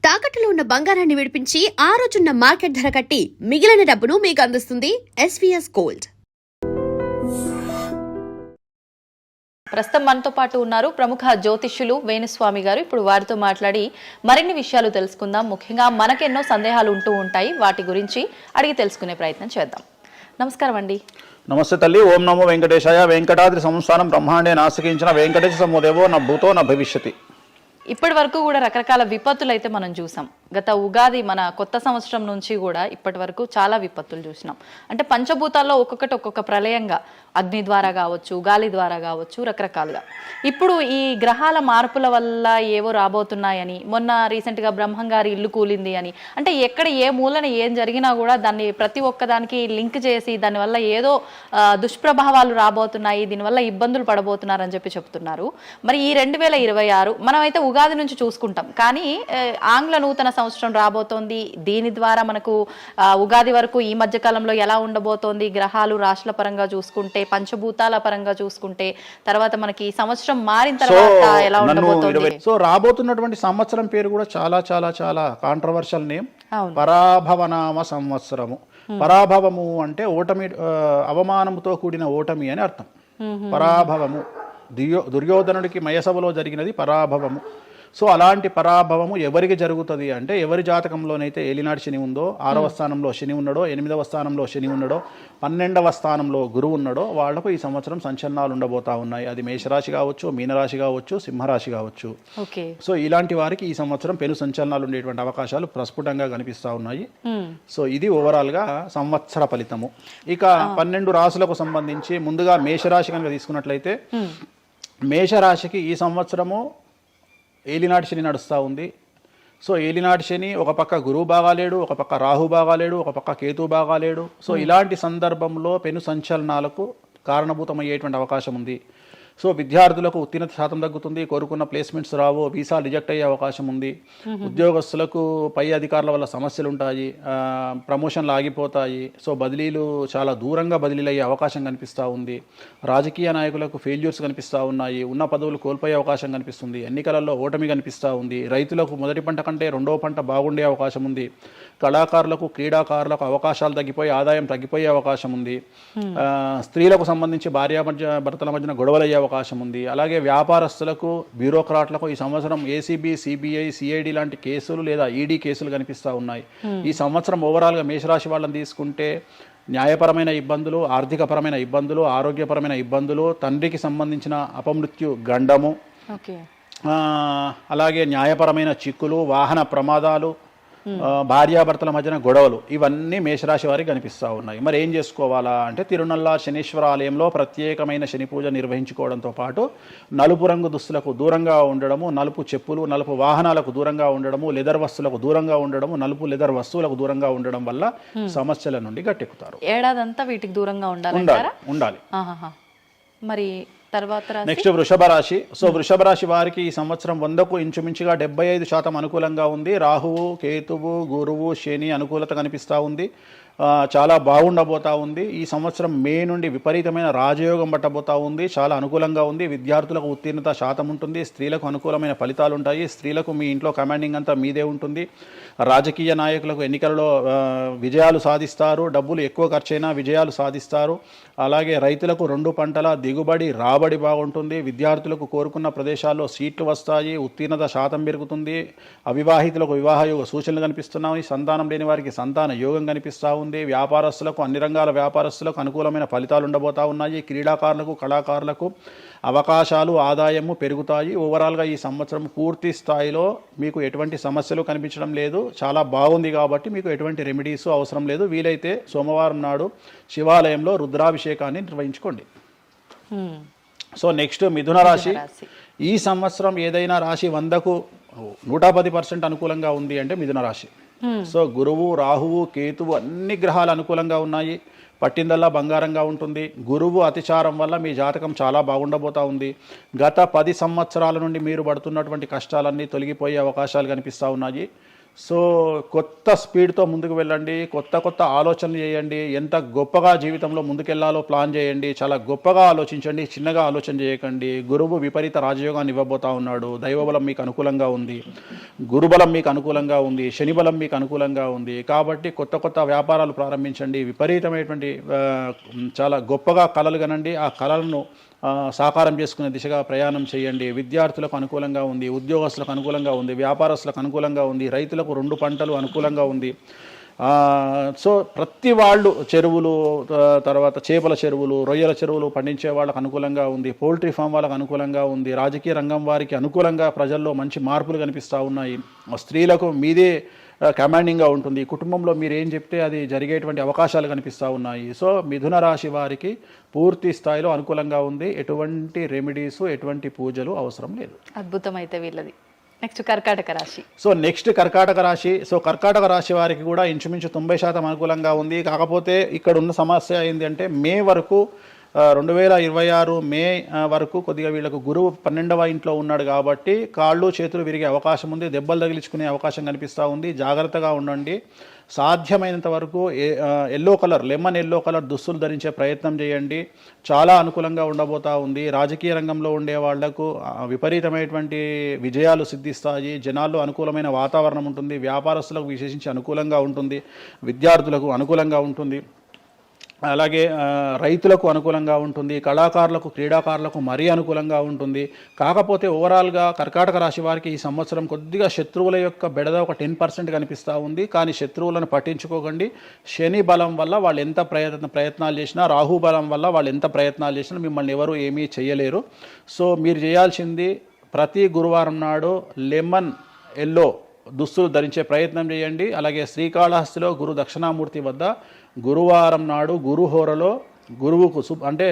తాకట్టులో ఉన్న బంగారాన్ని విడిపించి ఆ రోజున్న మార్కెట్ ధర కట్టి మిగిలిన డబ్బును మీకు అందిస్తుంది ఎస్వీఎస్ గోల్డ్. ప్రస్తుతం మనతో పాటు ఉన్నారు ప్రముఖ జ్యోతిష్యులు వేణుస్వామి గారు. ఇప్పుడు వారితో మాట్లాడి మరిన్ని విషయాలు తెలుసుకుందాం. ముఖ్యంగా మనకెన్నో సందేహాలు ఉంటూ ఉంటాయి, వాటి గురించి అడిగి తెలుసుకునే ప్రయత్నం చేద్దాం. నమస్కారం అండి. నమస్తే తల్లి. ఓం నమో వెంకటేశాయ. వెంకటాద్రి సంస్థానం బ్రహ్మాండే నాశకించిన వెంకటేశ సమోదేవో నా భూతో నా భవిష్యతి. ఇప్పటి వరకు కూడా రకరకాల విపత్తులు అయితే మనం చూసాం. గత ఉగాది మన కొత్త సంవత్సరం నుంచి కూడా ఇప్పటి వరకు చాలా విపత్తులు చూసినాం. అంటే పంచభూతాల్లో ఒక్కొక్కటి ఒక్కొక్క ప్రళయంగా, అగ్ని ద్వారా కావచ్చు, గాలి ద్వారా కావచ్చు, రకరకాలుగా. ఇప్పుడు ఈ గ్రహాల మార్పుల వల్ల ఏవో రాబోతున్నాయని, మొన్న రీసెంట్గా బ్రహ్మంగారి ఇల్లు కూలింది అని, అంటే ఎక్కడ ఏ మూలన ఏం జరిగినా కూడా దాన్ని ప్రతి ఒక్కదానికి లింక్ చేసి దానివల్ల ఏదో దుష్ప్రభావాలు రాబోతున్నాయి, దీనివల్ల ఇబ్బందులు పడబోతున్నారని చెప్పి చెప్తున్నారు. మరి ఈ 2026 మనమైతే ఉగాది నుంచి చూసుకుంటాం, కానీ ఆంగ్ల నూతన సంవత్సరం రాబోతోంది. దీని ద్వారా మనకు ఉగాది వరకు ఈ మధ్య కాలంలో ఎలా ఉండబోతోంది, గ్రహాలు రాశుల పరంగా చూసుకుంటే, పంచభూతాల పరంగా చూసుకుంటే, తర్వాత మనకి ఈ సంవత్సరం మారిన తర్వాత ఎలా ఉండబోతోంది. సో రాబోతున్నటువంటి సంవత్సరం పేరు కూడా చాలా చాలా చాలా కాంట్రవర్షియల్ నేమ్, పరాభవనామ సంవత్సరము. పరాభవము అంటే ఓటమి, అవమానముతో కూడిన ఓటమి అని అర్థం. పరాభవము దుర్యోధనుడికి మయసభలో జరిగినది పరాభవము. సో అలాంటి పరాభవము ఎవరికి జరుగుతుంది అంటే, ఎవరి జాతకంలోనైతే ఏలినాటి శని ఉందో, 6వ స్థానంలో శని ఉన్నాడో, 8వ స్థానంలో శని ఉన్నాడో, 12వ స్థానంలో గురువు ఉన్నాడో, వాళ్లకు ఈ సంవత్సరం సంచలనాలు ఉండబోతా ఉన్నాయి. అది మేషరాశి కావచ్చు, మీనరాశి కావచ్చు, సింహరాశి కావచ్చు. సో ఇలాంటి వారికి ఈ సంవత్సరం పెను సంచలనాలు ఉండేటువంటి అవకాశాలు ప్రస్ఫుటంగా కనిపిస్తూ ఉన్నాయి. సో ఇది ఓవరాల్గా సంవత్సర ఫలితము. ఇక 12 రాశులకు సంబంధించి ముందుగా మేషరాశి కనుక తీసుకున్నట్లయితే, మేషరాశికి ఈ సంవత్సరము ఏలినాటి శని నడుస్తూ ఉంది. సో ఏలినాటి శని ఒక పక్క గురువు బాగాలేడు, ఒక పక్క రాహు బాగాలేడు, ఒక పక్క కేతు బాగాలేడు. సో ఇలాంటి సందర్భంలో పెను సంచలనాలకు కారణభూతమయ్యేటువంటి అవకాశం ఉంది. సో విద్యార్థులకు ఉత్తీర్ణత శాతం తగ్గుతుంది, కోరుకున్న ప్లేస్మెంట్స్ రావు, వీసా రిజెక్ట్ అయ్యే అవకాశం ఉంది. ఉద్యోగస్తులకు పై అధికారుల వల్ల సమస్యలు ఉంటాయి, ప్రమోషన్లు ఆగిపోతాయి. సో బదిలీలు చాలా దూరంగా బదిలీలు అయ్యే అవకాశం కనిపిస్తూ ఉంది. రాజకీయ నాయకులకు ఫెయిల్యూర్స్ కనిపిస్తూ ఉన్నాయి, ఉన్న పదవులు కోల్పోయే అవకాశం కనిపిస్తుంది, ఎన్నికలలో ఓటమి కనిపిస్తూ ఉంది. రైతులకు మొదటి పంట కంటే రెండవ పంట బాగుండే అవకాశం ఉంది. కళాకారులకు, క్రీడాకారులకు అవకాశాలు తగ్గిపోయి ఆదాయం తగ్గిపోయే అవకాశం ఉంది. స్త్రీలకు సంబంధించి భర్తల మధ్యన గొడవలు అయ్యే అవకాశం ఉంది. అలాగే వ్యాపారస్తులకు, బ్యూరోక్రాట్లకు ఈ సంవత్సరం ఏసీబీ, సిబిఐ, సిఐడి లాంటి కేసులు లేదా ఈడీ కేసులు కనిపిస్తూ ఉన్నాయి. ఈ సంవత్సరం ఓవరాల్గా మేషరాశి వాళ్ళని తీసుకుంటే న్యాయపరమైన ఇబ్బందులు, ఆర్థికపరమైన ఇబ్బందులు, ఆరోగ్యపరమైన ఇబ్బందులు, తండ్రికి సంబంధించిన అపమృత్యు గండము, అలాగే న్యాయపరమైన చిక్కులు, వాహన ప్రమాదాలు, భార్యాభర్తల మధ్యన గొడవలు, ఇవన్నీ మేషరాశి వారికి కనిపిస్తూ ఉన్నాయి. మరి ఏం చేసుకోవాలా అంటే, తిరునల్లా శనీశ్వర ఆలయంలో ప్రత్యేకమైన శని పూజ నిర్వహించుకోవడంతో పాటు నలుపు రంగు దుస్తులకు దూరంగా ఉండడము, నలుపు చెప్పులు, నలుపు వాహనాలకు దూరంగా ఉండడము, లెదర్ వస్తువులకు దూరంగా ఉండడము, నలుపు లెదర్ వస్తువులకు దూరంగా ఉండడం వల్ల సమస్యల నుండి గట్టెక్కుతారు. ఏడాదంతా వీటికి దూరంగా ఉండాలి. మరి తర్వాత నెక్స్ట్ వృషభ రాశి. సో వృషభ రాశి వారికి ఈ సంవత్సరం 100కు ఇంచుమించుగా 75% అనుకూలంగా ఉంది. రాహువు, కేతువు, గురువు, శని అనుకూలత కనిపిస్తూ ఉంది. చాలా బాగుండబోతా ఉంది. ఈ సంవత్సరం మే నుండి విపరీతమైన రాజయోగం పట్టబోతా ఉంది. చాలా అనుకూలంగా ఉంది. విద్యార్థులకు ఉత్తీర్ణత శాతం ఉంటుంది. స్త్రీలకు అనుకూలమైన ఫలితాలు ఉంటాయి. స్త్రీలకు మీ ఇంట్లో కమాండింగ్ అంతా మీదే ఉంటుంది. రాజకీయ నాయకులకు ఎన్నికలలో విజయాలు సాధిస్తారు. డబ్బులు ఎక్కువ ఖర్చైనా విజయాలు సాధిస్తారు. అలాగే రైతులకు 2 పంటల దిగుబడి, రాబడి బాగుంటుంది. విద్యార్థులకు కోరుకున్న ప్రదేశాల్లో సీట్లు వస్తాయి. ఉత్తీర్ణత శాతం పెరుగుతుంది. అవివాహితులకు వివాహ యోగ సూచనలు కనిపిస్తున్నాయి. సంతానం లేని వారికి సంతాన యోగం కనిపిస్తూ ఉంది. వ్యాపారస్తులకు, అన్ని రంగాల వ్యాపారస్తులకు అనుకూలమైన ఫలితాలు ఉండబోతా ఉన్నాయి. క్రీడాకారులకు, కళాకారులకు అవకాశాలు, ఆదాయము పెరుగుతాయి. ఓవరాల్గా ఈ సంవత్సరం పూర్తి స్థాయిలో మీకు ఎటువంటి సమస్యలు కనిపించడం లేదు. చాలా బాగుంది కాబట్టి మీకు ఎటువంటి రెమెడీస్ అవసరం లేదు. వీలైతే సోమవారం నాడు శివాలయంలో రుద్రాభిషేకాన్ని నిర్వహించుకోండి. సో నెక్స్ట్ మిథున రాశి. ఈ సంవత్సరం ఏదైనా రాశి 100కు 110% అనుకూలంగా ఉంది అంటే మిథున రాశి. సో గురువు, రాహువు, కేతువు అన్ని గ్రహాలు అనుకూలంగా ఉన్నాయి. పట్టిందల్లా బంగారంగా ఉంటుంది. గురువు అతిచారం వల్ల మీ జాతకం చాలా బాగుండబోతా ఉంది. గత 10 సంవత్సరాల నుండి మీరు పడుతున్నటువంటి కష్టాలన్నీ తొలగిపోయే అవకాశాలు కనిపిస్తూ ఉన్నాయి. సో కొత్త స్పీడ్తో ముందుకు వెళ్ళండి, కొత్త ఆలోచనలు చేయండి, ఎంత గొప్పగా జీవితంలో ముందుకెళ్లాలో ప్లాన్ చేయండి, చాలా గొప్పగా ఆలోచించండి, చిన్నగా ఆలోచన చేయకండి. గురువు విపరీత రాజయోగాన్ని ఇవ్వబోతా ఉన్నాడు. దైవబలం మీకు అనుకూలంగా ఉంది, గురుబలం మీకు అనుకూలంగా ఉంది, శనిబలం మీకు అనుకూలంగా ఉంది. కాబట్టి కొత్త వ్యాపారాలు ప్రారంభించండి, విపరీతమైనటువంటి చాలా గొప్పగా కలలు కనండి, ఆ కలలను సాకారం చేసుకునే దిశగా ప్రయాణం చేయండి. విద్యార్థులకు అనుకూలంగా ఉంది, ఉద్యోగస్తులకు అనుకూలంగా ఉంది, వ్యాపారస్తులకు అనుకూలంగా ఉంది, రైతులకు 2 పంటలు అనుకూలంగా ఉంది. సో ప్రతి వాళ్ళు చెరువులు, తర్వాత చేపల చెరువులు, రొయ్యల చెరువులు పండించే వాళ్ళకు అనుకూలంగా ఉంది, పౌల్ట్రీ ఫామ్ వాళ్ళకు అనుకూలంగా ఉంది, రాజకీయ రంగం వారికి అనుకూలంగా ప్రజల్లో మంచి మార్పులు కనిపిస్తూ ఉన్నాయి. స్త్రీలకు మీదే కమాండింగ్గా ఉంటుంది, కుటుంబంలో మీరు ఏం చెప్తే అది జరిగేటువంటి అవకాశాలు కనిపిస్తూ ఉన్నాయి. సో మిథున రాశి వారికి పూర్తి స్థాయిలో అనుకూలంగా ఉంది. ఎటువంటి రెమెడీస్, ఎటువంటి పూజలు అవసరం లేదు. అద్భుతం అయితే వీళ్ళది. నెక్స్ట్ కర్కాటక రాశి. సో నెక్స్ట్ కర్కాటక రాశి. సో కర్కాటక రాశి వారికి కూడా ఇంచుమించు 90% అనుకూలంగా ఉంది. కాకపోతే ఇక్కడ ఉన్న సమస్య ఏంటి అంటే మే వరకు 2026 మే వరకు కొద్దిగా వీళ్ళకు గురువు 12వ ఇంట్లో ఉన్నాడు కాబట్టి కాళ్ళు చేతులు విరిగే అవకాశం ఉంది, దెబ్బలు తగిలించుకునే అవకాశం కనిపిస్తూ ఉంది. జాగ్రత్తగా ఉండండి. సాధ్యమైనంత వరకు లెమన్ ఎల్లో కలర్ దుస్తులు ధరించే ప్రయత్నం చేయండి. చాలా అనుకూలంగా ఉండబోతా ఉంది. రాజకీయ రంగంలో ఉండే వాళ్లకు విపరీతమైనటువంటి విజయాలు సిద్ధిస్తాయి. జనాల్లో అనుకూలమైన వాతావరణం ఉంటుంది. వ్యాపారస్తులకు విశేషించి అనుకూలంగా ఉంటుంది. విద్యార్థులకు అనుకూలంగా ఉంటుంది. అలాగే రైతులకు అనుకూలంగా ఉంటుంది. కళాకారులకు, క్రీడాకారులకు మరీ అనుకూలంగా ఉంటుంది. కాకపోతే ఓవరాల్గా కర్కాటక రాశి వారికి ఈ సంవత్సరం కొద్దిగా శత్రువుల యొక్క బెడద ఒక 10% కనిపిస్తూ ఉంది. కానీ శత్రువులను పట్టించుకోకండి. శని బలం వల్ల వాళ్ళు ఎంత ప్రయత్నాలు చేసినా, రాహు బలం వల్ల వాళ్ళు ఎంత ప్రయత్నాలు చేసినా మిమ్మల్ని ఎవరు ఏమీ చేయలేరు. సో మీరు చేయాల్సింది ప్రతి గురువారం నాడు లెమన్ ఎల్లో దుస్తులు ధరించే ప్రయత్నం చేయండి. అలాగే శ్రీకాళహస్తిలో గురు దక్షిణామూర్తి వద్ద గురువారం నాడు గురుహోరలో గురువుకు అంటే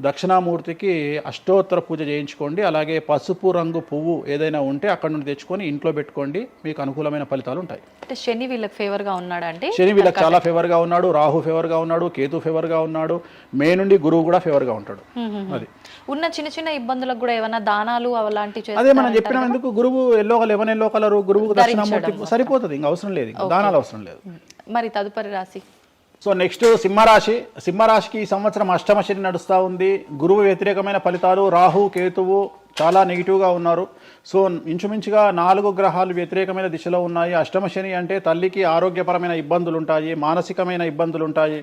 దక్షిణామూర్తికి అష్టోత్తర పూజ చేయించుకోండి. అలాగే పసుపు రంగు పువ్వు ఏదైనా ఉంటే అక్కడ నుండి తెచ్చుకొని ఇంట్లో పెట్టుకోండి. మీకు అనుకూలమైన ఫలితాలు ఉంటాయి. అంటే శని వీళ్ళకి ఫేవర్గా ఉన్నాడు అంటే శని వీళ్ళకి చాలా ఫేవర్గా ఉన్నాడు, రాహు ఫేవర్గా ఉన్నాడు, కేతు ఫేవర్గా ఉన్నాడు, మే నుండి గురువు కూడా ఫేవర్గా ఉంటాడు. అది ఉన్న చిన్న ఇబ్బందులకు కూడా ఏమైనా దానాలు అలాంటివి అదే మనం చెప్పిన ఎందుకు గురువు లెమన్ ఎల్లో కలర్ గురువుకు దక్షిణామూర్తి సరిపోతుంది, ఇంకా అవసరం లేదు, దానాలు అవసరం లేదు. మరి తదుపరి రాశి. సో నెక్స్ట్ సింహరాశి. సింహరాశికి ఈ సంవత్సరం అష్టమ శని నడుస్తూ ఉంది. గురువు వ్యతిరేకమైన ఫలితాలు, రాహు కేతువు చాలా నెగిటివ్గా ఉన్నారు. సో ఇంచుమించుగా 4 గ్రహాలు వ్యతిరేకమైన దిశలో ఉన్నాయి. అష్టమ శని అంటే తల్లికి ఆరోగ్యపరమైన ఇబ్బందులు ఉంటాయి, మానసికమైన ఇబ్బందులు ఉంటాయి,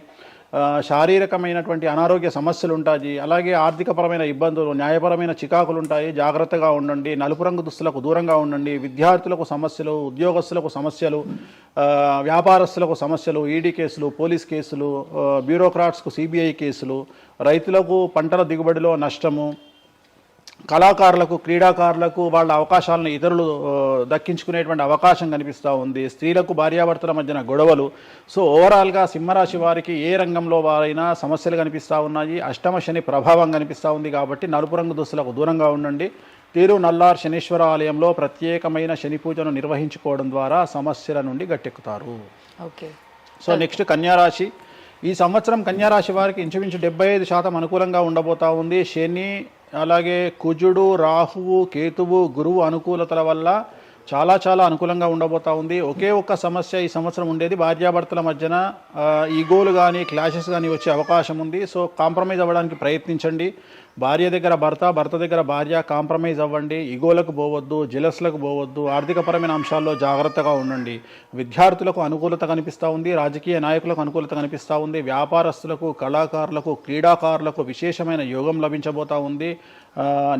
శారీరకమైనటువంటి అనారోగ్య సమస్యలు ఉంటాయి, అలాగే ఆర్థికపరమైన ఇబ్బందులు, న్యాయపరమైన చికాకులు ఉంటాయి. జాగ్రత్తగా ఉండండి. నలుపు రంగు దుస్తులకు దూరంగా ఉండండి. విద్యార్థులకు సమస్యలు, ఉద్యోగస్తులకు సమస్యలు, వ్యాపారస్తులకు సమస్యలు, ఈడీ కేసులు, పోలీస్ కేసులు, బ్యూరోక్రాట్స్కు సిబిఐ కేసులు, రైతులకు పంటల దిగుబడిలో నష్టము, కళాకారులకు, క్రీడాకారులకు వాళ్ళ అవకాశాలను ఇతరులు దక్కించుకునేటువంటి అవకాశం కనిపిస్తూ ఉంది. స్త్రీలకు భార్యాభర్తల మధ్యన గొడవలు. సో ఓవరాల్గా సింహరాశి వారికి ఏ రంగంలో వారైనా సమస్యలు కనిపిస్తూ ఉన్నాయి. అష్టమ శని ప్రభావం కనిపిస్తూ ఉంది కాబట్టి నలుపు రంగు దుస్తులకు దూరంగా ఉండండి. తిరునల్లార్ శనీశ్వర ఆలయంలో ప్రత్యేకమైన శని పూజను నిర్వహించుకోవడం ద్వారా సమస్యల నుండి గట్టెక్కుతారు. ఓకే. సో నెక్స్ట్ కన్యారాశి. ఈ సంవత్సరం కన్యారాశి వారికి ఇంచుమించు 75% అనుకూలంగా ఉండబోతా ఉంది. శని, అలాగే కుజుడు, రాహువు, కేతువు, గురువు అనుకూలతల వల్ల చాలా అనుకూలంగా ఉండబోతా ఉంది. ఒకే ఒక్క సమస్య ఈ సంవత్సరం ఉండేది, భార్యాభర్తల మధ్యన ఈగోలు కానీ క్లాషెస్ కానీ వచ్చే అవకాశం ఉంది. సో కాంప్రమైజ్ అవ్వడానికి ప్రయత్నించండి. భార్య దగ్గర భర్త, భర్త దగ్గర భార్య, కాంప్రమైజ్ అవ్వండి. ఈగోలకు పోవద్దు, జెలస్లకు పోవద్దు. ఆర్థికపరమైన అంశాల్లో జాగ్రత్తగా ఉండండి. విద్యార్థులకు అనుకూలత కనిపిస్తూ ఉంది, రాజకీయ నాయకులకు అనుకూలత కనిపిస్తూ ఉంది, వ్యాపారస్తులకు, కళాకారులకు, క్రీడాకారులకు విశేషమైన యోగం లభించబోతూ ఉంది.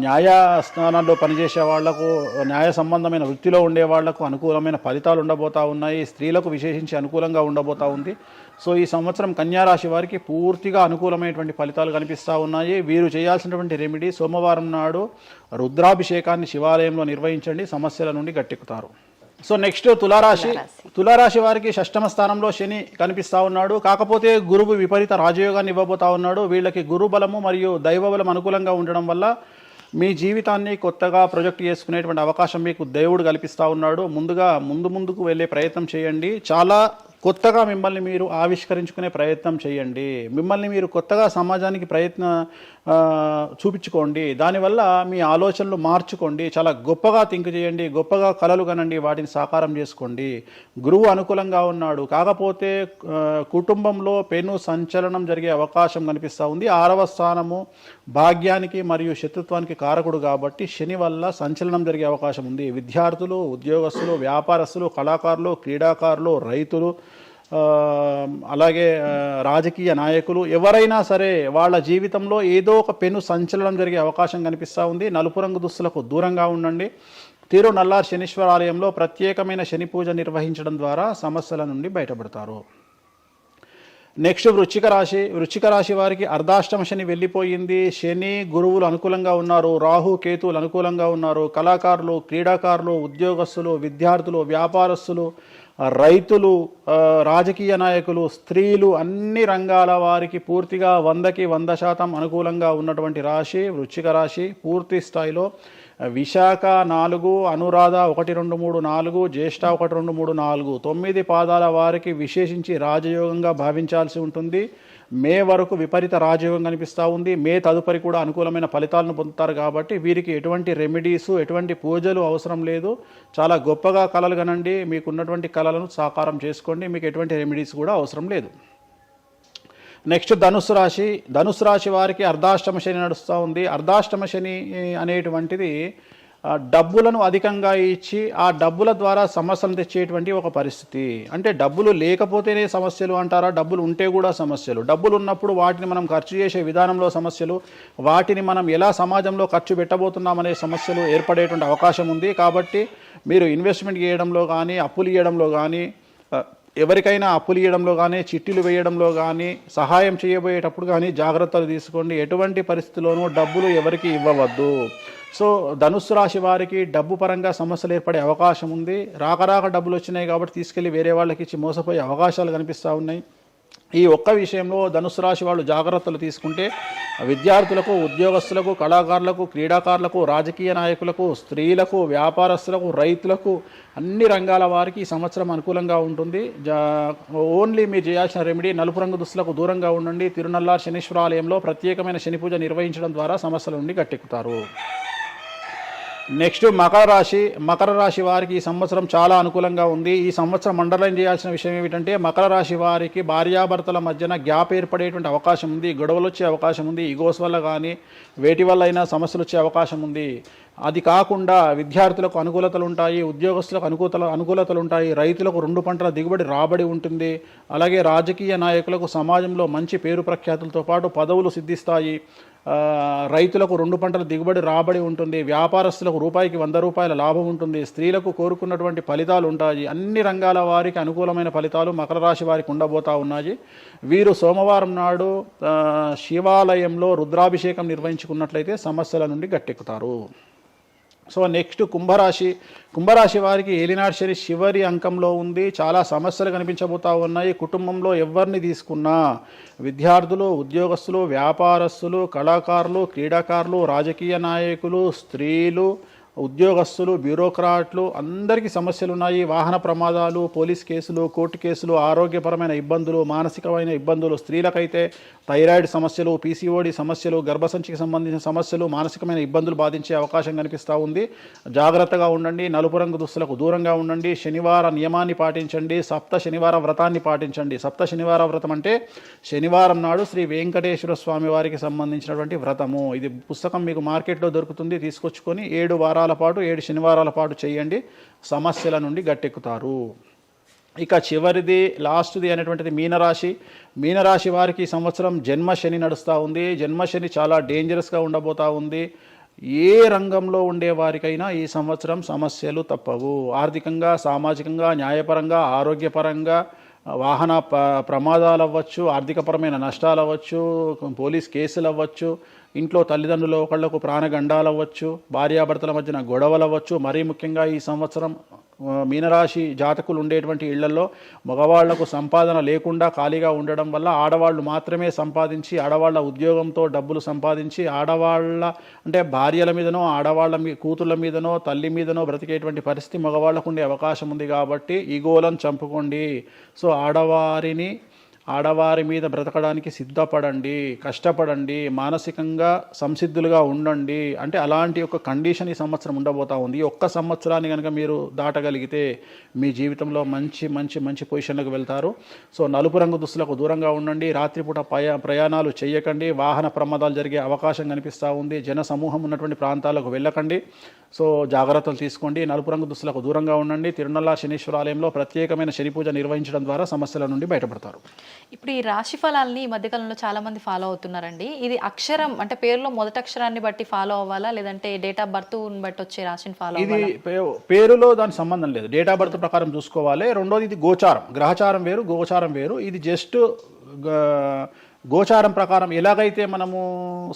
న్యాయస్థానాల్లో పనిచేసే వాళ్లకు, న్యాయ సంబంధమైన వృత్తిలో ఉండే వాళ్లకు అనుకూలమైన ఫలితాలు ఉండబోతూ ఉన్నాయి. స్త్రీలకు విశేషించి అనుకూలంగా ఉండబోతూ ఉంది. సో ఈ సంవత్సరం కన్యారాశి వారికి పూర్తిగా అనుకూలమైనటువంటి ఫలితాలు కనిపిస్తూ ఉన్నాయి. వీరు చేయాల్సినటువంటి రెమెడీ, సోమవారం నాడు రుద్రాభిషేకాన్ని శివాలయంలో నిర్వహించండి, సమస్యల నుండి గట్టెక్కుతారు. సో నెక్స్ట్ తులారాశి. తులారాశి వారికి షష్టమ స్థానంలో శని కనిపిస్తూ ఉన్నాడు. కాకపోతే గురువు విపరీత రాజయోగాన్ని ఇవ్వబోతా ఉన్నాడు. వీళ్ళకి గురు బలము మరియు దైవ బలం అనుకూలంగా ఉండడం వల్ల మీ జీవితాన్ని కొత్తగా ప్రొజెక్ట్ చేసుకునేటువంటి అవకాశం మీకు దేవుడు కల్పిస్తూ ఉన్నాడు. ముందుకు వెళ్ళే ప్రయత్నం చేయండి. చాలా కొత్తగా మిమ్మల్ని మీరు ఆవిష్కరించుకునే ప్రయత్నం చేయండి. మిమ్మల్ని మీరు కొత్తగా సమాజానికి చూపించుకోండి. దానివల్ల మీ ఆలోచనలు మార్చుకోండి. చాలా గొప్పగా థింక్ చేయండి, గొప్పగా కలలు కనండి, వాటిని సాకారం చేసుకోండి. గురువు అనుకూలంగా ఉన్నాడు, కాకపోతే కుటుంబంలో పెను సంచలనం జరిగే అవకాశం కనిపిస్తూ ఉంది. 6వ స్థానము భాగ్యానికి మరియు శత్రుత్వానికి కారకుడు కాబట్టి శని వల్ల సంచలనం జరిగే అవకాశం ఉంది. విద్యార్థులు, ఉద్యోగస్తులు, వ్యాపారస్తులు, కళాకారులు, క్రీడాకారులు, రైతులు, అలాగే రాజకీయ నాయకులు ఎవరైనా సరే వాళ్ళ జీవితంలో ఏదో ఒక పెను సంచలనం జరిగే అవకాశం కనిపిస్తూ ఉంది. నలుపు రంగు దుస్తులకు దూరంగా ఉండండి. తిరునల్లార్ శనీశ్వర ఆలయంలో ప్రత్యేకమైన శని పూజ నిర్వహించడం ద్వారా సమస్యల నుండి బయటపడతారు. నెక్స్ట్ వృశ్చిక రాశి వారికి అర్ధాష్టమ శని వెళ్ళిపోయింది. శని గురువులు అనుకూలంగా ఉన్నారు, రాహు కేతువులు అనుకూలంగా ఉన్నారు. కళాకారులు, క్రీడాకారులు, ఉద్యోగస్తులు, విద్యార్థులు, వ్యాపారస్తులు, రైతులు, రాజకీయ నాయకులు, స్త్రీలు, అన్ని రంగాల వారికి పూర్తిగా 100కి 100% అనుకూలంగా ఉన్నటువంటి రాశి వృశ్చిక రాశి. పూర్తి స్థాయిలో విశాఖ 4, అనురాధ 1, 2, 3, 4, జ్యేష్ఠ 1, 2, 3, 4, 9 పాదాల వారికి విశేషించి రాజయోగంగా భావించాల్సి ఉంటుంది. మే వరకు విపరీత రాజయోగం కనిపిస్తూ ఉంది. మే తదుపరి కూడా అనుకూలమైన ఫలితాలను పొందుతారు కాబట్టి వీరికి ఎటువంటి రెమెడీసు, ఎటువంటి పూజలు అవసరం లేదు. చాలా గొప్పగా కళలు కనండి, మీకున్నటువంటి కళలను సాకారం చేసుకోండి, మీకు ఎటువంటి రెమెడీస్ కూడా అవసరం లేదు. నెక్స్ట్ ధనుసు రాశి వారికి అర్ధాష్టమ శని నడుస్తూ ఉంది. అర్ధాష్టమ శని అనేటువంటిది డబ్బులను అధికంగా ఇచ్చి ఆ డబ్బుల ద్వారా సమస్యలు తెచ్చేటువంటి ఒక పరిస్థితి. అంటే డబ్బులు లేకపోతేనే సమస్యలు అంటారా? డబ్బులు ఉంటే కూడా సమస్యలు. డబ్బులు ఉన్నప్పుడు వాటిని మనం ఖర్చు చేసే విధానంలో సమస్యలు, వాటిని మనం ఎలా సమాజంలో ఖర్చు పెట్టబోతున్నామనే సమస్యలు ఏర్పడేటువంటి అవకాశం ఉంది. కాబట్టి మీరు ఇన్వెస్ట్మెంట్ చేయడంలో కానీ, అప్పులు ఇవ్వడంలో కానీ, ఎవరికైనా అప్పులు ఇవ్వడంలో కానీ, చిట్టీలు వేయడంలో కానీ, సహాయం చేయబోయేటప్పుడు కానీ జాగ్రత్తలు తీసుకోండి. ఎటువంటి పరిస్థితుల్లోనూ డబ్బులు ఎవరికి ఇవ్వవద్దు. సో ధనుస్సు రాశి వారికి డబ్బు పరంగా సమస్యలు ఏర్పడే అవకాశం ఉంది. రాక డబ్బులు వచ్చినాయి కాబట్టి తీసుకెళ్ళి వేరే వాళ్ళకి ఇచ్చి మోసపోయే అవకాశాలు కనిపిస్తూ ఉన్నాయి. ఈ ఒక్క విషయంలో ధనుస్సు రాశి వాళ్ళు జాగ్రత్తలు తీసుకుంటే విద్యార్థులకు, ఉద్యోగస్తులకు, కళాకారులకు, క్రీడాకారులకు, రాజకీయ నాయకులకు, స్త్రీలకు, వ్యాపారస్తులకు, రైతులకు, అన్ని రంగాల వారికి ఈ సంవత్సరం అనుకూలంగా ఉంటుంది. ఓన్లీ మీరు చేయాల్సిన రెమెడీ నలుపు రంగు దుస్తులకు దూరంగా ఉండండి. తిరునల్లార్ శనీశ్వర ఆలయంలో ప్రత్యేకమైన శని పూజ నిర్వహించడం ద్వారా సమస్యల నుండి గట్టెక్కుతారు. నెక్స్ట్ మకర రాశి వారికి ఈ సంవత్సరం చాలా అనుకూలంగా ఉంది. ఈ సంవత్సరం అండర్లైన్ చేయాల్సిన విషయం ఏమిటంటే మకర రాశి వారికి భార్యాభర్తల మధ్యన గ్యాప్ ఏర్పడేటువంటి అవకాశం ఉంది. గొడవలు వచ్చే అవకాశం ఉంది. ఈగోస్ వల్ల కానీ వేటి వల్ల అయినా సమస్యలు వచ్చే అవకాశం ఉంది. అది కాకుండా విద్యార్థులకు అనుకూలతలు ఉంటాయి, ఉద్యోగస్తులకు అనుకూలతలు ఉంటాయి, రైతులకు 2 పంటల దిగుబడి రాబడి ఉంటుంది. అలాగే రాజకీయ నాయకులకు సమాజంలో మంచి పేరు ప్రఖ్యాతులతో పాటు పదవులు సిద్ధిస్తాయి. రైతులకు 2 పంటల దిగుబడి రాబడి ఉంటుంది. వ్యాపారస్తులకు రూపాయికి 100 రూపాయల లాభం ఉంటుంది. స్త్రీలకు కోరుకున్నటువంటి ఫలితాలు ఉంటాయి. అన్ని రంగాల వారికి అనుకూలమైన ఫలితాలు మకర రాశి వారికి ఉండబోతా ఉన్నాయి. వీరు సోమవారం నాడు శివాలయంలో రుద్రాభిషేకం నిర్వహించుకున్నట్లయితే సమస్యల నుండి గట్టెక్కుతారు. సో నెక్స్ట్ కుంభరాశి వారికి ఏలినాటి శని చివరి అంకంలో ఉంది. చాలా సమస్యలు కనిపించబోతా ఉన్నాయి. కుటుంబంలో ఎవరిని తీసుకున్నా విద్యార్థులు, ఉద్యోగస్తులు, వ్యాపారస్తులు, కళాకారులు, క్రీడాకారులు, రాజకీయ నాయకులు, స్త్రీలు, ఉద్యోగస్తులు, బ్యూరోక్రాట్లు అందరికీ సమస్యలు ఉన్నాయి. వాహన ప్రమాదాలు, పోలీస్ కేసులు, కోర్టు కేసులు, ఆరోగ్యపరమైన ఇబ్బందులు, మానసికమైన ఇబ్బందులు, స్త్రీలకైతే థైరాయిడ్ సమస్యలు, పీసీఓడి సమస్యలు, గర్భసంచికి సంబంధించిన సమస్యలు, మానసికమైన ఇబ్బందులు బాధించే అవకాశం కనిపిస్తూ ఉంది. జాగ్రత్తగా ఉండండి. నలుపు రంగు దుస్తులకు దూరంగా ఉండండి. శనివార నియమాన్ని పాటించండి. సప్త శనివార వ్రతాన్ని పాటించండి. సప్త శనివార వ్రతం అంటే శనివారం నాడు శ్రీ వెంకటేశ్వర స్వామి వారికి సంబంధించినటువంటి వ్రతము. ఇది పుస్తకం మీకు మార్కెట్లో దొరుకుతుంది, తీసుకొచ్చుకొని 7 వారాల పాటు 7 శనివారాల పాటు చేయండి. సమస్యల నుండి గట్టెక్కుతారు. ఇక చివరిది లాస్ట్ది అనేటువంటిది మీనరాశి వారికి ఈ సంవత్సరం జన్మశని నడుస్తూ ఉంది. జన్మశని చాలా డేంజరస్గా ఉండబోతూ ఉంది. ఏ రంగంలో ఉండే వారికైనా ఈ సంవత్సరం సమస్యలు తప్పవు. ఆర్థికంగా, సామాజికంగా, న్యాయపరంగా, ఆరోగ్యపరంగా, వాహన ప్రమాదాలు అవ్వచ్చు, ఆర్థికపరమైన నష్టాలు అవ్వచ్చు, పోలీస్ కేసులు అవ్వచ్చు, ఇంట్లో తల్లిదండ్రులు ఒకళ్లకు ప్రాణగండాలు అవ్వచ్చు, భార్యాభర్తల మధ్యన గొడవలు అవ్వచ్చు. మరీ ముఖ్యంగా ఈ సంవత్సరం మీనరాశి జాతకులు ఉండేటువంటి ఇళ్లలో మగవాళ్లకు సంపాదన లేకుండా ఖాళీగా ఉండడం వల్ల ఆడవాళ్ళు మాత్రమే సంపాదించి ఆడవాళ్ళ ఉద్యోగంతో డబ్బులు సంపాదించి ఆడవాళ్ళ అంటే భార్యల మీదనో ఆడవాళ్ళ కూతుళ్ళ మీదనో తల్లి మీదనో బ్రతికేటువంటి పరిస్థితి మగవాళ్ళకు ఉండే అవకాశం ఉంది కాబట్టి ఈగోలను చంపుకోండి. సో ఆడవారి మీద బ్రతకడానికి సిద్ధపడండి, కష్టపడండి, మానసికంగా సంసిద్ధులుగా ఉండండి. అంటే అలాంటి ఒక కండిషన్ ఈ సంవత్సరం ఉండబోతా ఉంది. ఈ ఒక్క సంవత్సరాన్ని కనుక మీరు దాటగలిగితే మీ జీవితంలో మంచి మంచి మంచి పొజిషన్లకు వెళ్తారు. సో నలుపు రంగు దుస్తులకు దూరంగా ఉండండి, రాత్రిపూట ప్రయాణాలు చేయకండి, వాహన ప్రమాదాలు జరిగే అవకాశం కనిపిస్తూ ఉంది, జన సమూహం ఉన్నటువంటి ప్రాంతాలకు వెళ్ళకండి. సో జాగ్రత్తలు తీసుకోండి, నలుపు రంగు దుస్తులకు దూరంగా ఉండండి. తిరునల్లా శనీశ్వర ఆలయంలో ప్రత్యేకమైన శని పూజ నిర్వహించడం ద్వారా సమస్యల నుండి బయటపడతారు. ఇప్పుడు ఈ రాశి ఫలాల్ని ఈ మధ్యకాలంలో చాలా మంది ఫాలో అవుతున్నారండి. ఇది అక్షరం అంటే పేరులో మొదటి అక్షరాన్ని బట్టి ఫాలో అవ్వాలా, లేదంటే డేట్ ఆఫ్ బర్త్ బట్టి వచ్చే రాశిని ఫాలో ఇది పేరులో దాని సంబంధం లేదు, డేట్ ఆఫ్ బర్త్ ప్రకారం చూసుకోవాలి. రెండోది ఇది గోచారం, గ్రహచారం వేరు, గోచారం వేరు. ఇది జస్ట్ గోచారం ప్రకారం ఎలాగైతే మనము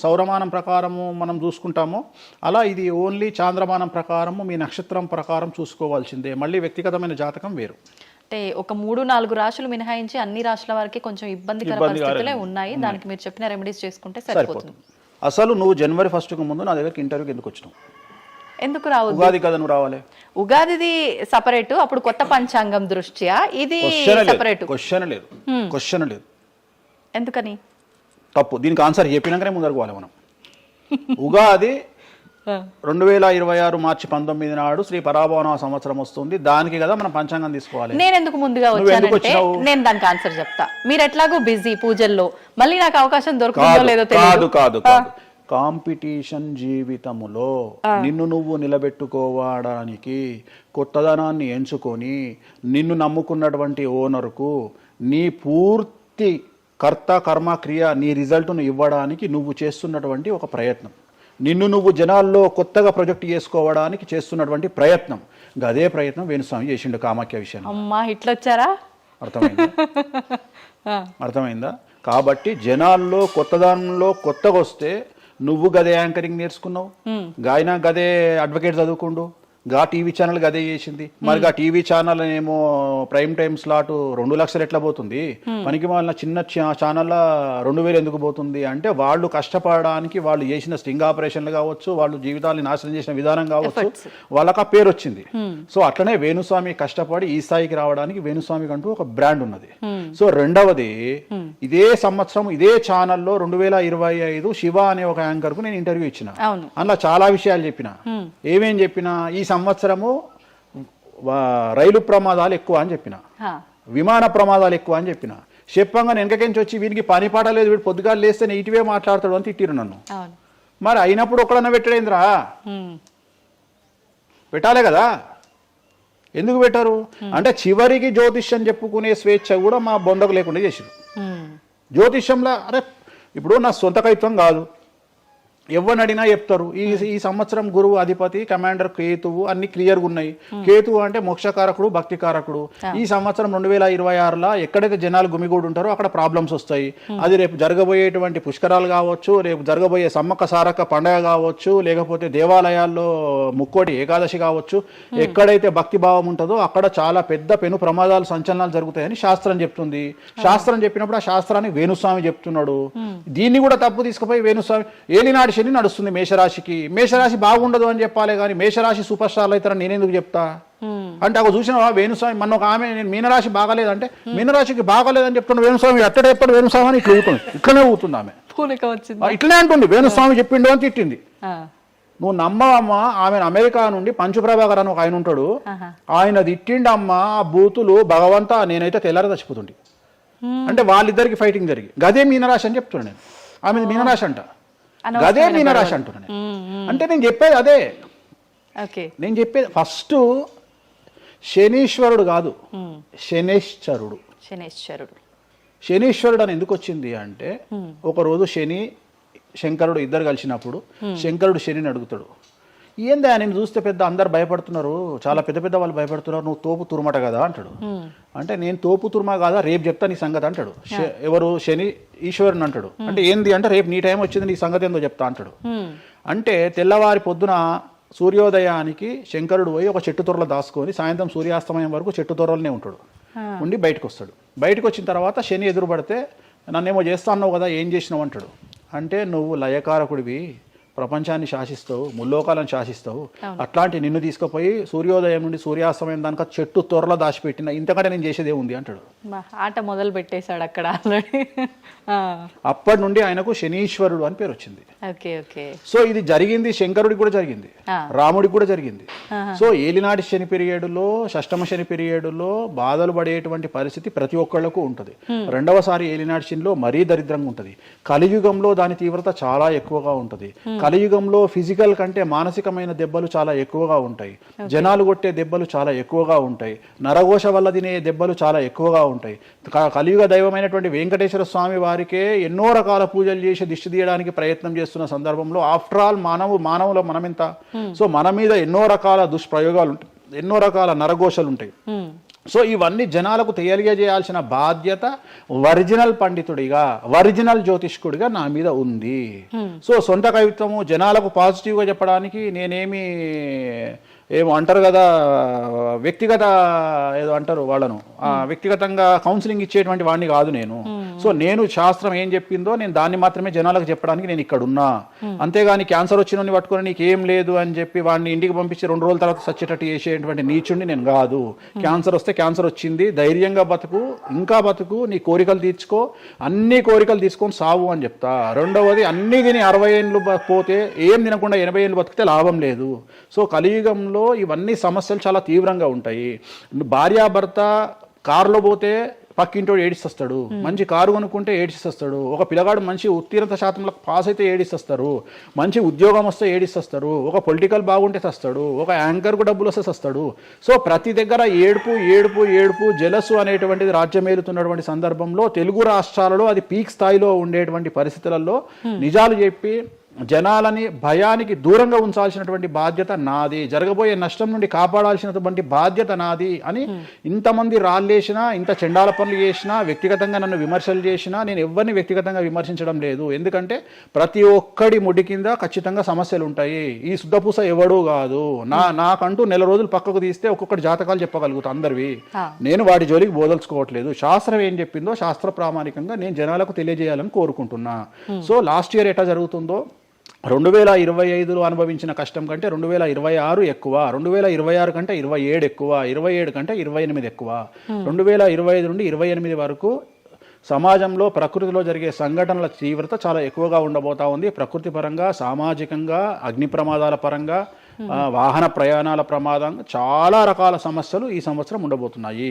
సౌరమానం ప్రకారము మనం చూసుకుంటామో అలా ఇది ఓన్లీ చాంద్రమానం ప్రకారము మీ నక్షత్రం ప్రకారం చూసుకోవాల్సిందే. మళ్ళీ వ్యక్తిగతమైన జాతకం వేరు. అంటే ఒక 3-4 రాశులు మినహాయించి అన్ని రాశుల వారికి కొంచెం ఇబ్బందికర పరిస్థితులే ఉన్నాయి. దానికి మీరు చెప్పిన రెమెడీస్ చేసుకుంటే సరిపోతుంది. అసలు నువ్వు జనవరి 1కు ముందు నా దగ్గరికి ఇంటర్వ్యూకి ఎందుకు వచ్చినావు? ఎందుకు రావద్దు? ఉగాది కదా నువ్వు రావాలి. ఉగాదిది సపరేట్, అప్పుడు కొత్త పంచాంగం దృష్ట్యా ఇది సపరేట్. క్వశ్చన్ లేదు. ఎందుకని? తప్పు. దీనికి ఆన్సర్ చెప్పినాకనే ముందరకు పోవాలి మనం. ఉగాది 2026 మార్చి 19 నాడు శ్రీ పరాభవన సంవత్సరం వస్తుంది. దానికి కదా మనం పంచాంగం తీసుకోవాలి. నేను ఎందుకు ముందుగా వచ్చానంటే నేను దానికి ఆన్సర్ చెప్తా. మీరు ఎట్లాగో బిజీ పూజల్లో, మళ్ళీ నాకు అవకాశం దొరుకుతుందో లేదో తెలియదు. కాదు కాంపిటీషన్ జీవితములో నిన్ను నువ్వు నిలబెట్టుకోవడానికి కొత్తదనాన్ని ఎంచుకొని నిన్ను నమ్ముకున్నటువంటి ఓనర్కు నీ పూర్తి కర్త కర్మ క్రియ నీ రిజల్ట్ను ఇవ్వడానికి నువ్వు చేస్తున్నటువంటి ఒక ప్రయత్నం, నిన్ను నువ్వు జనాల్లో కొత్తగా ప్రొజెక్ట్ చేసుకోవడానికి చేస్తున్నటువంటి ప్రయత్నం. అదే ప్రయత్నం వేణుస్వామి చేసిండు కామాఖ్య విషయం. అమ్మా ఇట్లొచ్చారా? అర్థమైందా? కాబట్టి జనాల్లో కొత్తదానంలో కొత్తగా వస్తే నువ్వు గదే యాంకరింగ్ నేర్చుకున్నావు, గాయన గదే అడ్వకేట్ చదువుకుండు, గా టీవీ ఛానల్ గదే చేసింది. మరి ఆ టీవీ ఛానల్ ఏమో ప్రైమ్ టైమ్ స్లాట్ 2 లక్షలు ఎట్లా పోతుంది? పనికి వాళ్ళ చిన్న ఛానల్ 2000 ఎందుకు పోతుంది అంటే వాళ్ళు కష్టపడడానికి వాళ్ళు చేసిన స్టింగ్ ఆపరేషన్లు కావచ్చు, వాళ్ళు జీవితాన్ని నాశనం చేసిన విధానం కావచ్చు, వాళ్ళకి ఆ పేరు వచ్చింది. సో అట్లనే వేణుస్వామి కష్టపడి ఈ స్థాయికి రావడానికి వేణుస్వామికి అంటూ ఒక బ్రాండ్ ఉన్నది. సో రెండవది, ఇదే సంవత్సరం ఇదే ఛానల్లో 2025 శివ అనే ఒక యాంకర్ కు నేను ఇంటర్వ్యూ ఇచ్చిన. అందులో చాలా విషయాలు చెప్పిన. ఏమేం చెప్పినా, ఈ సంవత్సరము రైలు ప్రమాదాలు ఎక్కువ అని చెప్పిన, విమాన ప్రమాదాలు ఎక్కువ అని చెప్పిన. చెప్పంగా వెనకకించి వచ్చి వీనికి పని పాట లేదు, వీడు పొద్దుగాలు లేస్తే ఇటువే మాట్లాడతాడు అని తిట్టిరు నన్ను. మరి అయినప్పుడు ఒకడన్నా పెట్టడేంద్రా? పెట్టాలే కదా. ఎందుకు పెట్టారు అంటే చివరికి జ్యోతిష్యం చెప్పుకునే స్వేచ్ఛ కూడా మా బొందకు లేకుండా చేసారు. జ్యోతిష్యంలో అరే ఇప్పుడు నా సొంత కవిత్వం కాదు, ఎవరిని అడిగినా చెప్తారు. ఈ సంవత్సరం గురువు అధిపతి కమాండర్ కేతువు అన్ని క్లియర్గా ఉన్నాయి. కేతువు అంటే మోక్షకారకుడు, భక్తికారకుడు. ఈ సంవత్సరం 2026లో ఎక్కడైతే జనాలు గుమిగూడు ఉంటారో అక్కడ ప్రాబ్లమ్స్ వస్తాయి. అది రేపు జరగబోయేటువంటి పుష్కరాలు కావచ్చు, రేపు జరగబోయే సమ్మక్క సారక్క పండగ కావచ్చు, లేకపోతే దేవాలయాల్లో ముక్కోటి ఏకాదశి కావచ్చు. ఎక్కడైతే భక్తి భావం ఉంటుందో అక్కడ చాలా పెద్ద పెను ప్రమాదాలు సంచలనాలు జరుగుతాయని శాస్త్రం చెప్తుంది. శాస్త్రం చెప్పినప్పుడు ఆ శాస్త్రాన్ని వేణుస్వామి చెప్తున్నాడు. దీన్ని కూడా తప్పు తీసుకుపోయి వేణుస్వామి ఏలినాడు శని నడుస్తుంది మేషరాశికి, మేషరాశి బాగుండదు అని చెప్పాలి కానీ మేషరాశి సూపర్ స్టార్లు అవుతారని నేనెందుకు చెప్తా అంటే అక్కడ చూసిన వేణుస్వామి మన ఒక ఆమె నేను మీనరాశి బాగాలేదంటే మీనరాశికి బాగాలేదని చెప్తున్నా వేణుస్వామి ఎట్టడే ఎప్పుడు వేణుస్వామి అని ఇట్లనే ఊతుంది ఆమె, ఇట్లనే అంటుంది వేణుస్వామి చెప్పిండు అని తిట్టింది. నువ్వు నమ్మవమ్మా, ఆమె అమెరికా నుండి పంచుప్రభాకర్ అని ఒక ఆయన ఉంటాడు, ఆయన తిట్టిండమ్మా ఆ బూతులు భగవంతా నేనైతే తెల్లారి చచ్చిపోతుండే. అంటే వాళ్ళిద్దరికి ఫైటింగ్ జరిగి గదే మీనరాశి అని చెప్తున్నాను నేను. ఆమె మీనరాశి అంట, గదే మీనరాశి అంటున్నాను. అంటే నేను చెప్పేది అదే. నేను చెప్పేది ఫస్ట్ శనీశ్వరుడు కాదు, శనేశ్వరుడు. శనీశ్వరుడు అని ఎందుకు వచ్చింది అంటే ఒకరోజు శని శంకరుడు ఇద్దరు కలిసినప్పుడు శంకరుడు శనిని అడుగుతాడు, ఏందా నేను చూస్తే పెద్ద అందరు భయపడుతున్నారు, చాలా పెద్ద పెద్ద వాళ్ళు భయపడుతున్నారు, నువ్వు తోపు తురుమట కదా అంటాడు. అంటే నేను తోపు తురుమా కాదా, రేపు చెప్తా నీ సంగతి అంటాడు. ఎవరు శని ఈశ్వరుని అంటాడు. అంటే ఏంది అంటే రేపు నీ టైం వచ్చింది నీ సంగతి ఏందో చెప్తా అంటాడు. అంటే తెల్లవారి పొద్దున సూర్యోదయానికి శంకరుడు పోయి ఒక చెట్టు తొర్రలో దాచుకొని సాయంత్రం సూర్యాస్తమయం వరకు చెట్టు తొర్రలోనే ఉంటాడు. ఉండి బయటకు వస్తాడు. బయటకు వచ్చిన తర్వాత శని ఎదురుపడితే నన్నేమో చేస్తా అన్నావు కదా, ఏం చేసినావు అంటాడు. అంటే నువ్వు లయకారకుడివి, ప్రపంచాన్ని శాసిస్తావు, ముల్లోకాలను శాసిస్తావు, అట్లాంటి నిన్ను తీసుకుపోయి సూర్యోదయం నుండి సూర్యాస్తమయం దానిక చెట్టు త్వరలో దాచిపెట్టిన, ఇంతకంటే నేను చేసేదే ఉంది అంటాడు. ఆట మొదలు పెట్టేశాడు అక్కడ ఆల్రెడీ. అప్పటి నుండి ఆయనకు శనీశ్వరుడు అని పేరు వచ్చింది. Okay okay. సో ఇది జరిగింది శంకరుడికి కూడా జరిగింది, రాముడికి కూడా జరిగింది. సో ఏలినాటి శని పీరియడ్లో, షష్టమ శని పీరియడ్లో బాధలు పడేటువంటి పరిస్థితి ప్రతి ఒక్కళ్లకు ఉంటుంది. రెండవసారి ఏలినాటి శనిలో మరీ దరిద్రంగా ఉంటుంది. కలియుగంలో దాని తీవ్రత చాలా ఎక్కువగా ఉంటుంది. కలియుగంలో ఫిజికల్ కంటే మానసికమైన దెబ్బలు చాలా ఎక్కువగా ఉంటాయి. జనాలు కొట్టే దెబ్బలు చాలా ఎక్కువగా ఉంటాయి. నరఘోష వల్ల తినే దెబ్బలు చాలా ఎక్కువగా ఉంటాయి. కలియుగ దైవమైనటువంటి వెంకటేశ్వర స్వామి వారికే ఎన్నో రకాల పూజలు చేసి దిష్టి తీయడానికి ప్రయత్నం చేస్తున్న సందర్భంలో ఆఫ్టర్ ఆల్ మానవుల మనమెంత. సో మన మీద ఎన్నో రకాల దుష్ప్రయోగాలు ఉంటాయి, ఎన్నో రకాల నరఘోషలు ఉంటాయి. సో ఇవన్నీ జనాలకు తెలియజేయాల్సిన బాధ్యత ఒరిజినల్ పండితుడిగా, ఒరిజినల్ జ్యోతిష్కుడిగా నా మీద ఉంది. సో సొంత కవిత్వము జనాలకు పాజిటివ్గా చెప్పడానికి నేనేమి ఏమో అంటారు కదా, వ్యక్తిగత ఏదో అంటారు వాళ్ళను, వ్యక్తిగతంగా కౌన్సిలింగ్ ఇచ్చేటువంటి వాడిని కాదు నేను. సో నేను శాస్త్రం ఏం చెప్పిందో నేను దాన్ని మాత్రమే జనాలకు చెప్పడానికి నేను ఇక్కడ ఉన్నా. అంతేగాని క్యాన్సర్ వచ్చిన పట్టుకొని నీకేం లేదు అని చెప్పి వాడిని ఇంటికి పంపించి 2 రోజుల తర్వాత సచ్చేటట్టు చేసేటువంటి నీచుడిని నేను కాదు. క్యాన్సర్ వస్తే క్యాన్సర్ వచ్చింది, ధైర్యంగా బతుకు, ఇంకా బతుకు, నీ కోరికలు తీర్చుకో, అన్ని కోరికలు తీసుకొని సావు అని చెప్తా. రెండవది, అన్ని తిని 60 ఏళ్ళు పోతే ఏం తినకుండా 80 ఏళ్ళు బతికితే లాభం లేదు. సో కలియుగంలో ఇవన్నీ సమస్యలు చాలా తీవ్రంగా ఉంటాయి. భార్యాభర్త కారులో పోతే పక్కింటోడు ఏడిస్తొస్తాడు, మంచి కారు కొనుక్కుంటే ఏడిస్తొస్తాడు, ఒక పిల్లగాడు మంచి ఉత్తీర్ణత శాతంలో పాస్ అయితే ఏడిస్తొస్తారు, మంచి ఉద్యోగం వస్తే ఏడిస్తొస్తారు, ఒక పొలిటికల్ బాగుంటే తెస్తాడు, ఒక యాంకర్కు డబ్బులు వస్తే తెస్తాడు. సో ప్రతి దగ్గర ఏడుపు ఏడుపు ఏడుపు, జలసు అనేటువంటిది రాజ్యమేలుతున్నటువంటి సందర్భంలో తెలుగు రాష్ట్రాలలో అది పీక్ స్థాయిలో ఉండేటువంటి పరిస్థితులలో నిజాలు చెప్పి జనాలని భయానికి దూరంగా ఉంచాల్సినటువంటి బాధ్యత నాది, జరగబోయే నష్టం నుండి కాపాడాల్సినటువంటి బాధ్యత నాది అని ఇంతమంది రాళ్ళేసినా, ఇంత చెండాల పనులు చేసినా, వ్యక్తిగతంగా నన్ను విమర్శలు చేసినా నేను ఎవరిని వ్యక్తిగతంగా విమర్శించడం లేదు. ఎందుకంటే ప్రతి ఒక్కడి ముడి కింద ఖచ్చితంగా సమస్యలు ఉంటాయి. ఈ శుద్ధపూస ఎవడూ కాదు. నాకంటూ నెల రోజులు పక్కకు తీస్తే ఒక్కొక్కటి జాతకాలు చెప్పగలుగుతా అందరివి. నేను వాటి జోలికి బోదలుచుకోవట్లేదు. శాస్త్రం ఏం చెప్పిందో శాస్త్ర ప్రామాణికంగా నేను జనాలకు తెలియజేయాలని కోరుకుంటున్నా. సో లాస్ట్ ఇయర్ ఎట్లా జరుగుతుందో 2025లో అనుభవించిన కష్టం కంటే 2026 ఎక్కువ, 2026 కంటే 27 ఎక్కువ, 27 కంటే 28 ఎక్కువ. 2025 నుండి 28 వరకు సమాజంలో ప్రకృతిలో జరిగే సంఘటనల తీవ్రత చాలా ఎక్కువగా ఉండబోతా ఉంది. ప్రకృతి పరంగా, సామాజికంగా, అగ్ని ప్రమాదాల పరంగా, వాహన ప్రయాణాల ప్రమాదంగా చాలా రకాల సమస్యలు ఈ సంవత్సరం ఉండబోతున్నాయి.